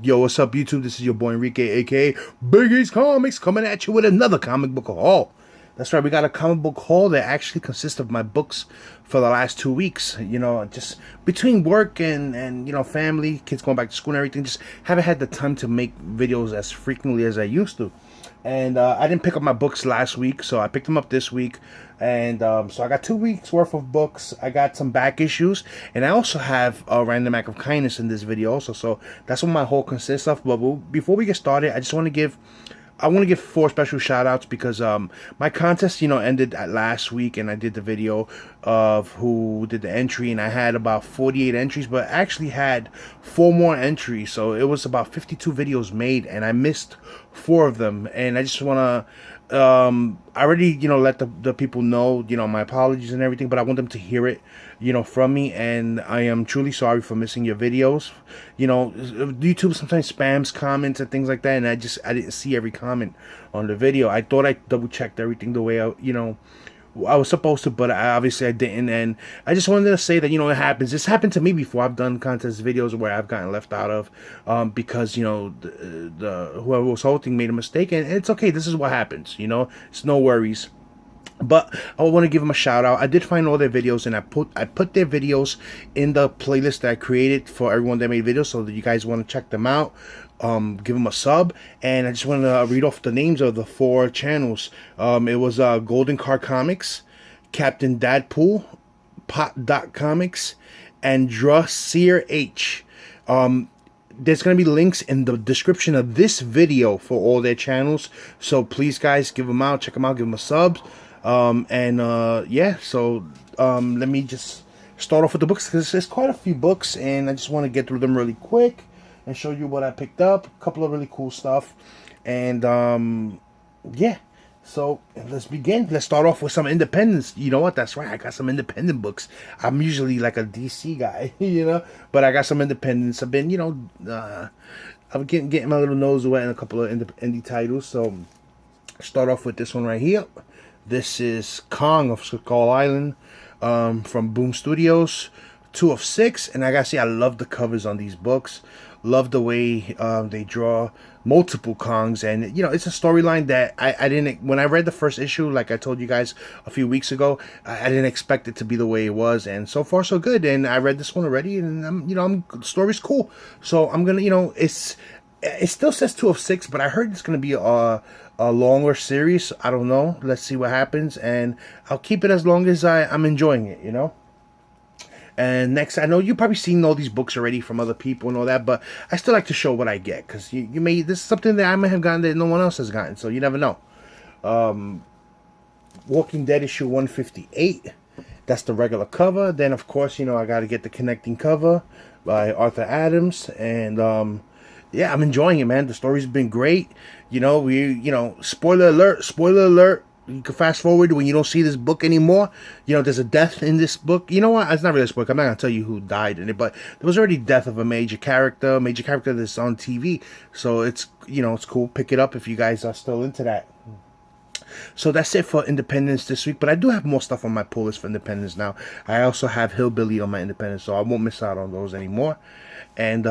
Yo, what's up, YouTube? This is your boy Enrique, aka Biggie's Comics, coming at you with another comic book haul. That's right, we got a comic book haul that actually consists of my books for the last 2 weeks. You know, just between work and family, kids going back to school and everything, just haven't had the time to make videos as frequently as I used to. And I didn't pick up my books last week, so I picked them up this week. And so I got 2 weeks worth of books. I got some back issues, and I also have a random act of kindness in this video also. So that's what my haul consists of. But before we get started, I just want to give four special shout outs because my contest ended at last week, and I did the video of who did the entry, and I had about 48 entries, but I actually had 4 more entries, so it was about 52 videos made, and I missed 4 of them. And I just want to I already let the people know my apologies and everything, but I want them to hear it from me, and I am truly sorry for missing your videos. YouTube sometimes spams comments and things like that, and I didn't see every comment on the video. I thought I double checked everything the way I was supposed to, but obviously I didn't. And I just wanted to say that it happens. This happened to me before. I've done contest videos where I've gotten left out of because the whoever was hosting made a mistake, and it's okay. This is what happens. It's no worries. But I want to give them a shout out. I did find all their videos, and I put their videos in the playlist that I created for everyone that made videos, so that you guys want to check them out. Give them a sub. And I just want to read off the names of the 4 channels. It was Goldencar Comics, Captain Dadpool, Popdot Comics, and Dracir H. There's going to be links in the description of this video for all their channels, so please guys, give them out, check them out, give them a sub. Yeah, so let me just start off with the books, because there's quite a few books, and I just want to get through them really quick and show you what I picked up. A couple of really cool stuff. And yeah, so let's begin. Let's start off with some independents. You know what? That's right, I got some independent books. I'm usually like a DC guy, but I got some independents. I've been, I'm getting my little nose wet in a couple of indie titles. So start off with this one right here. This is Kong of Skull Island, from Boom Studios, 2 of 6. And I gotta say, I love the covers on these books. Love the way they draw multiple Kongs, and it's a storyline that I didn't, when I read the first issue, like I told you guys a few weeks ago, I didn't expect it to be the way it was, and so far so good. And I read this one already, and the story's cool, so I'm gonna, it still says 2 of 6, but I heard it's gonna be a longer series. I don't know. Let's see what happens, and I'll keep it as long as I'm enjoying it. And next, I know you've probably seen all these books already from other people and all that, but I still like to show what I get, because this is something that I may have gotten that no one else has gotten, so you never know. Walking Dead issue 158. That's the regular cover. Then of course, I got to get the connecting cover by Arthur Adams, and yeah, I'm enjoying it, man. The story's been great. Spoiler alert. You can fast forward when you don't see this book anymore. There's a death in this book. You know what? It's not really a spoiler. I'm not going to tell you who died in it, but there was already death of a major character that's on TV. So it's, it's cool. Pick it up if you guys are still into that. So that's it for Independence this week, but I do have more stuff on my pull list for Independence now. I also have Hillbilly on my Independence, so I won't miss out on those anymore. And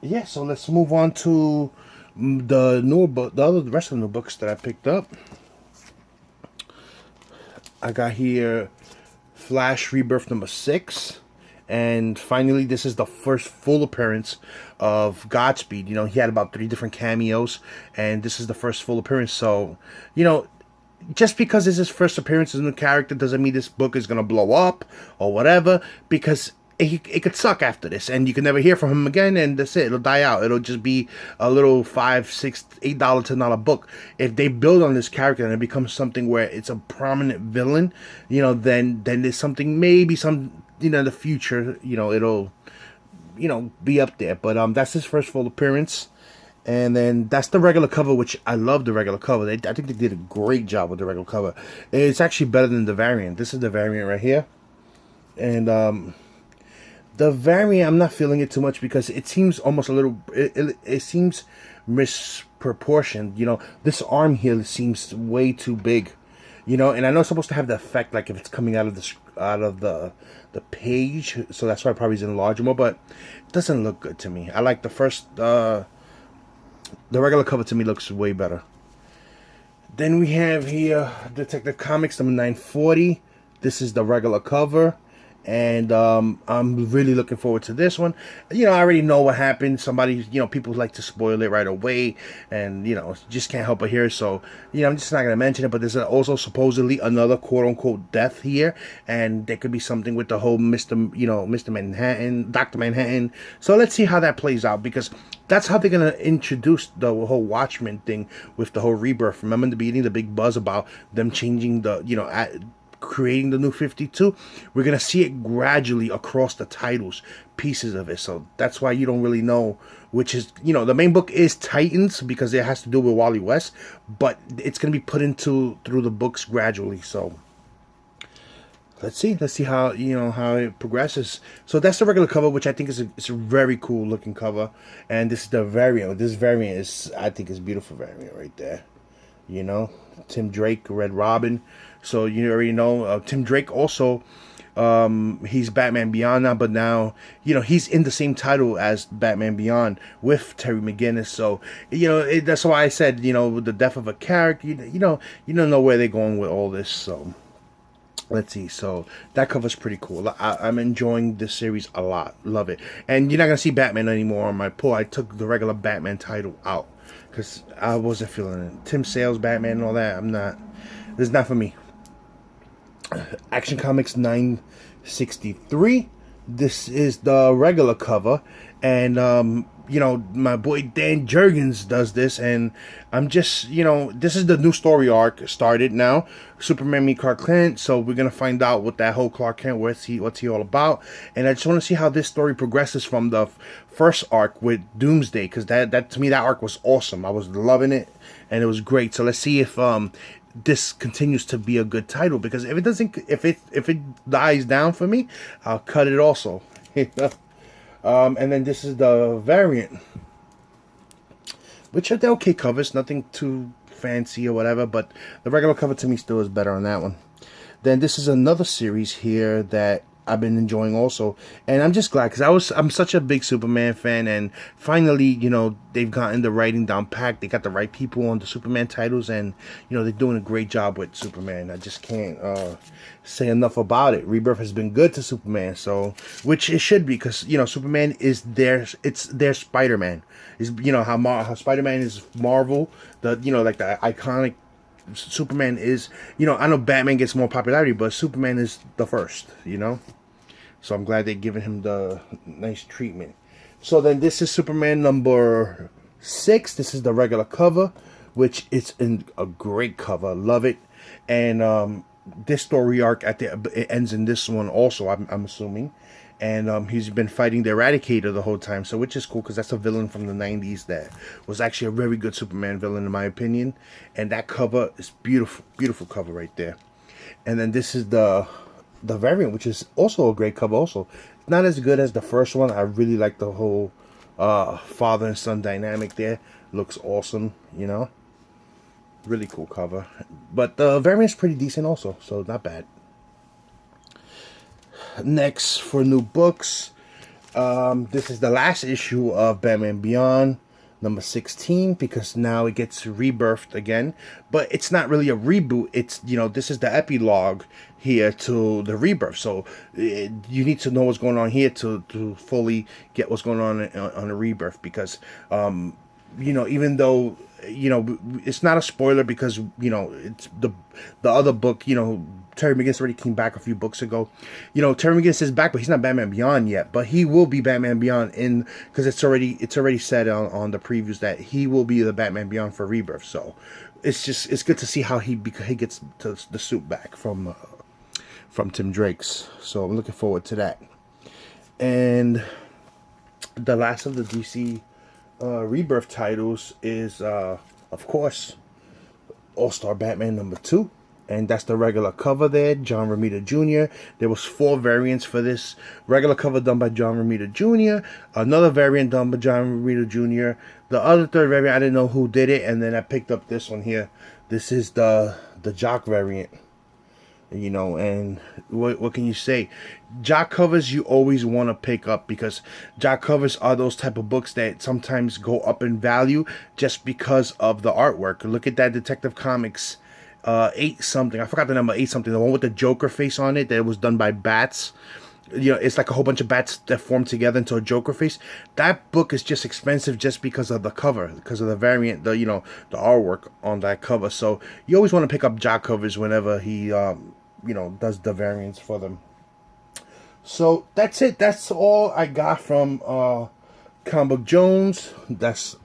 yeah, so let's move on to the rest of the books that I picked up. I got here Flash Rebirth number 6, and finally this is the first full appearance of Godspeed. He had about 3 different cameos, and this is the first full appearance. So just because it's his first appearance as a new character doesn't mean this book is gonna blow up or whatever, because it could suck after this, and you can never hear from him again, and that's it. It'll die out. It'll just be a little $5, $6, $8, $10 book. If they build on this character and it becomes something where it's a prominent villain, then there's something, maybe some, in the future, it'll, be up there. But that's his first full appearance. And then that's the regular cover, which I love the regular cover. I think they did a great job with the regular cover. It's actually better than the variant. This is the variant right here. And the variant, I'm not feeling it too much, because it seems almost a little, it seems misproportioned. This arm here seems way too big. And I know it's supposed to have the effect, like if it's coming out of the page, so that's why it probably is enlarged more, but it doesn't look good to me. I like the first The regular cover to me looks way better. Then we have here Detective Comics number 940. This is the regular cover. And I'm really looking forward to this one. You know, I already know what happened. Somebody, you know, people like to spoil it right away. And, you know, just can't help but hear. So, you know, I'm just not going to mention it. But there's also supposedly another quote-unquote death here. And there could be something with the whole Mr. Manhattan, Dr. Manhattan. So let's see how that plays out. Because that's how they're going to introduce the whole Watchmen thing with the whole rebirth. Remember in the beginning, the big buzz about them changing the, you know, creating the new 52. We're gonna see it gradually across the titles, pieces of it. So that's why you don't really know which is, you know, the main book is Titans because it has to do with Wally West, but it's gonna be put into through the books gradually. So let's see how, you know, how it progresses. So that's the regular cover, which I think is it's a very cool looking cover. And this is the variant. This variant is, I think, is beautiful variant right there. You know, Tim Drake, Red Robin. So you already know Tim Drake also, he's Batman Beyond now, but now, you know, he's in the same title as Batman Beyond with Terry McGinnis. So, you know, that's why I said, you know, the death of a character, you don't know where they're going with all this. So let's see. So that cover's pretty cool. I'm enjoying this series a lot. Love it. And you're not going to see Batman anymore on my pull. I took the regular Batman title out because I wasn't feeling it. Tim Sale's Batman and all that, this is not for me. Action Comics 963. This is the regular cover, and you know, my boy Dan Jurgens does this, and I'm just, you know, this is the new story arc started now. Superman meet Clark Kent, so we're gonna find out what that whole Clark Kent, what's he all about, and I just want to see how this story progresses from the first arc with Doomsday, because that to me that arc was awesome. I was loving it, and it was great. So let's see if this continues to be a good title, because if it dies down for me, I'll cut it also. And then this is the variant, which are the okay covers, nothing too fancy or whatever, but the regular cover to me still is better on that one. Then this is another series here that I've been enjoying also, and I'm just glad because I'm such a big Superman fan, and finally, you know, they've gotten the writing down packed. They got the right people on the Superman titles, and you know, they're doing a great job with Superman. I just can't say enough about it. Rebirth has been good to Superman, so which it should be, because you know, Superman is their Spider-Man. Is, you know, how Spider-Man is Marvel, the, you know, like the iconic. Superman is, you know, I know Batman gets more popularity, but Superman is the first, you know. So I'm glad they're giving him the nice treatment. So then this is Superman number 6. This is the regular cover, which is in a great cover. Love it. And this story arc it ends in this one also, I'm assuming. And he's been fighting the Eradicator the whole time, so which is cool because that's a villain from the 90s that was actually a very good Superman villain in my opinion. And that cover is beautiful, beautiful cover right there. And then this is the variant, which is also a great cover also. Not as good as the first one. I really like the whole father and son dynamic there. Looks awesome, you know. Really cool cover. But the variant's pretty decent also, so not bad. Next, for new books, this is the last issue of Batman Beyond, number 16, because now it gets rebirthed again. But it's not really a reboot. It's, you know, this is the epilogue here to the rebirth. So you need to know what's going on here to fully get what's going on the rebirth, because you know, even though, you know, it's not a spoiler because, you know, it's the other book, you know, Terry McGinnis already came back a few books ago. You know, Terry McGinnis is back, but he's not Batman Beyond yet. But he will be Batman Beyond because it's already said on the previews that he will be the Batman Beyond for Rebirth. So it's good to see how he gets the suit back from Tim Drake's. So I'm looking forward to that. And the last of the DC Rebirth titles is of course All-Star Batman number 2. And that's the regular cover there, John Romita Jr. There was 4 variants for this. Regular cover done by John Romita Jr. Another variant done by John Romita Jr. The other third variant, I didn't know who did it. And then I picked up this one here. This is the Jock variant. You know, and what can you say? Jock covers you always want to pick up, because jock covers are those type of books that sometimes go up in value just because of the artwork. Look at that Detective Comics 8 something. I forgot the number, 8 something. The one with the Joker face on it that was done by bats. You know, it's like a whole bunch of bats that form together into a Joker face. That book is just expensive just because of the cover, because of the variant, the, you know, the artwork on that cover. So you always want to pick up jock covers whenever he you know, does the variants for them. So that's it. That's all I got from Comic Book Jones. That's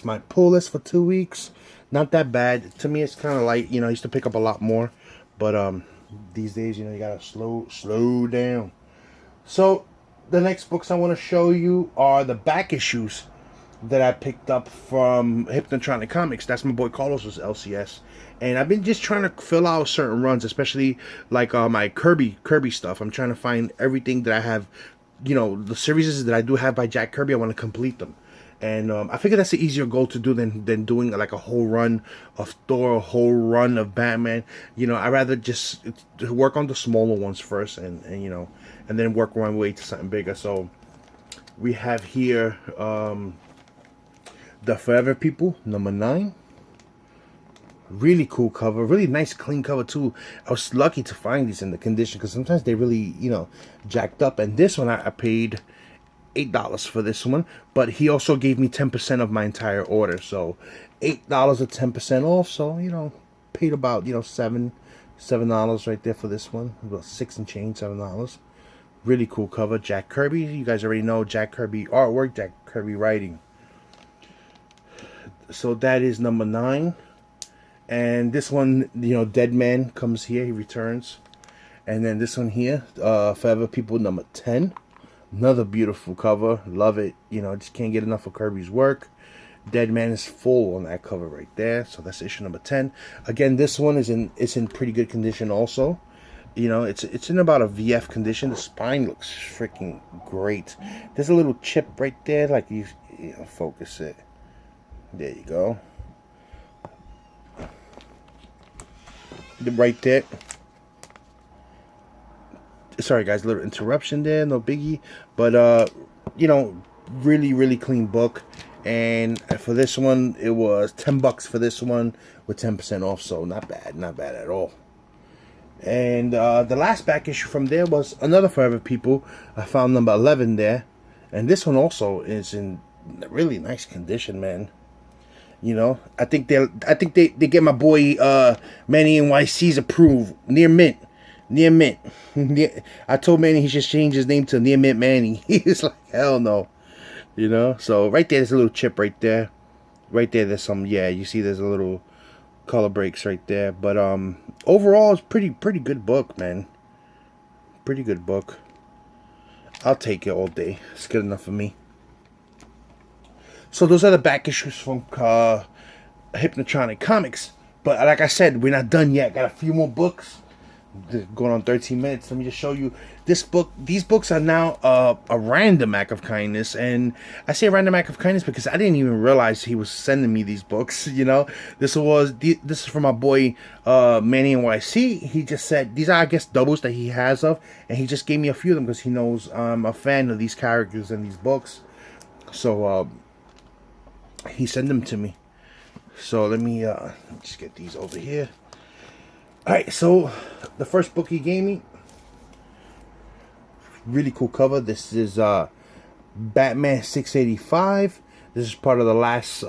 my pull list for 2 weeks. Not that bad. To me, it's kind of light. You know, I used to pick up a lot more, but these days, you know, you gotta slow down. So the next books I want to show you are the back issues that I picked up from Hypnotronic Comics. That's my boy Carlos's LCS. And I've been just trying to fill out certain runs, especially like my Kirby stuff. I'm trying to find everything that I have, you know, the series that I do have by Jack Kirby. I want to complete them. And I figure that's an easier goal to do than doing like a whole run of Thor, a whole run of Batman. You know, I'd rather just work on the smaller ones first, and you know, and then work my way to something bigger. So we have here The Forever People, number 9. Really cool cover, really nice clean cover too. I was lucky to find these in the condition, because sometimes they really, you know, jacked up. And this one I paid $8 for this one, but he also gave me 10% of my entire order, so $8 or 10% off. So, you know, paid about, you know, $7 right there for this one, about 6 and change, $7. Really cool cover. Jack Kirby, you guys already know Jack Kirby artwork, Jack Kirby writing. So that is number 9. And this one, you know, Dead Man comes here, he returns. And then this one here, Forever People, number 10. Another beautiful cover, love it. You know, just can't get enough of Kirby's work. Dead Man is full on that cover right there. So that's issue number 10. Again, this one is in pretty good condition also. You know, it's in about a VF condition. The spine looks freaking great. There's a little chip right there, like you know, focus it. There you go. Right there. Sorry guys, a little interruption there, no biggie. But you know, really clean book. And for this one, it was $10 for this one with 10% off, so not bad at all. And the last back issue from there was another Forever People. I found number 11 there, and this one also is in really nice condition, man. You know, I think they get my boy Manny NYC's approved. Near mint. I told Manny he should change his name to Near Mint Manny. He's like, hell no. You know, so right there, there's a little chip right there. Right there, there's some, yeah, you see there's a little color breaks right there. But overall, it's pretty good book, man. Pretty good book. I'll take it all day. It's good enough for me. So those are the back issues from Hypnotronic Comics. But like I said, we're not done yet. Got a few more books. Going on 13 minutes. Let me just show you this book. These books are now a random act of kindness. And I say random act of kindness because I didn't even realize he was sending me these books. You know, this is from my boy Manny NYC. He just said these are, I guess, doubles that he has of, and he just gave me a few of them because he knows I'm a fan of these characters and these books. So he sent them to me. So let me just get these over here. Alright, so the first book he gave me, really cool cover. This is Batman 685. This is part of the last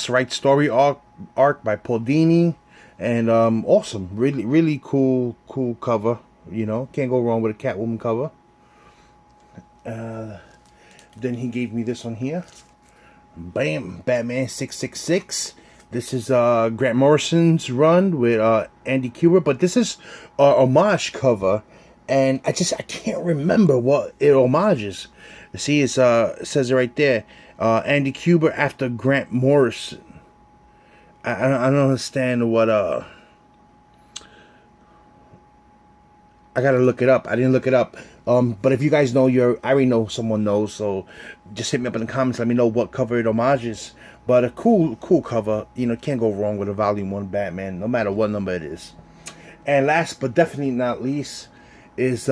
Right Story arc by Paul Dini. And awesome. Really cool cover. You know, can't go wrong with a Catwoman cover. Then he gave me this one here. Bam, Batman 666. This is Grant Morrison's run with Andy Kubert, but this is homage cover, and I can't remember what it homages. See, it says it right there. Andy Kubert after Grant Morrison. I don't understand what I gotta look it up. I didn't look it up. But if you guys know, I already know someone knows, so just hit me up in the comments. Let me know what cover it homages. But a cool cover. You know, can't go wrong with a Volume 1 Batman, no matter what number it is. And last but definitely not least is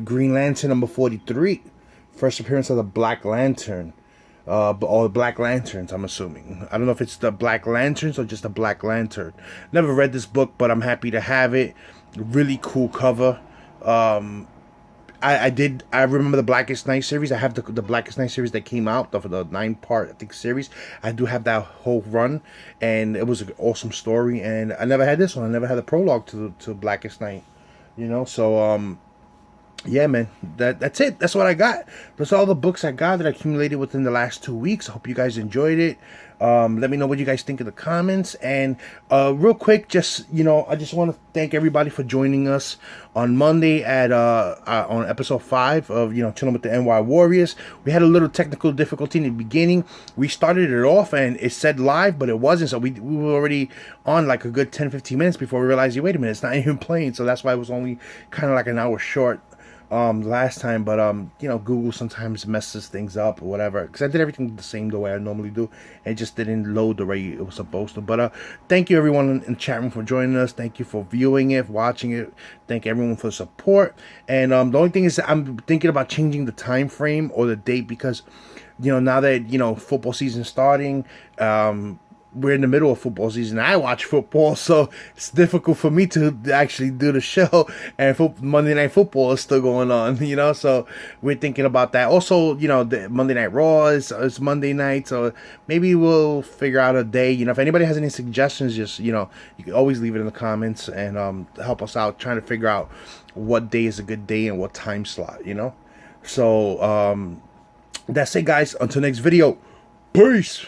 Green Lantern number 43. First appearance of the Black Lantern. All the Black Lanterns, I'm assuming. I don't know if it's the Black Lanterns or just the Black Lantern. Never read this book, but I'm happy to have it. Really cool cover. I remember the Blackest Night series. I have the Blackest Night series that came out, the 9-part, I think, series. I do have that whole run, and it was an awesome story. And I never had this one. I never had the prologue to Blackest Night, you know. So yeah, man, that's it. That's what I got. That's all the books I got that I accumulated within the last 2 weeks. I hope you guys enjoyed it. Let me know what you guys think in the comments. And real quick, just, you know, I just want to thank everybody for joining us on Monday at on episode 5 of, you know, Chilling with the NY Warriors. We had a little technical difficulty in the beginning. We started it off and it said live, but it wasn't. So we were already on like a good 10-15 minutes before we realized, wait a minute, it's not even playing. So that's why it was only kind of like an hour short last time. But you know, Google sometimes messes things up or whatever, because I did everything the same the way I normally do, and it just didn't load the way it was supposed to. But thank you everyone in the chat room for joining us. Thank you for viewing it, watching it. Thank everyone for the support. And the only thing is, I'm thinking about changing the time frame or the date, because, you know, now that, you know, football season starting, we're in the middle of football season. I watch football, so it's difficult for me to actually do the show, and Monday Night Football is still going on, you know, so we're thinking about that. Also, you know, the Monday Night Raw is Monday night, so maybe we'll figure out a day. You know, if anybody has any suggestions, just, you know, you can always leave it in the comments and help us out trying to figure out what day is a good day and what time slot, you know. So that's it, guys. Until next video, peace.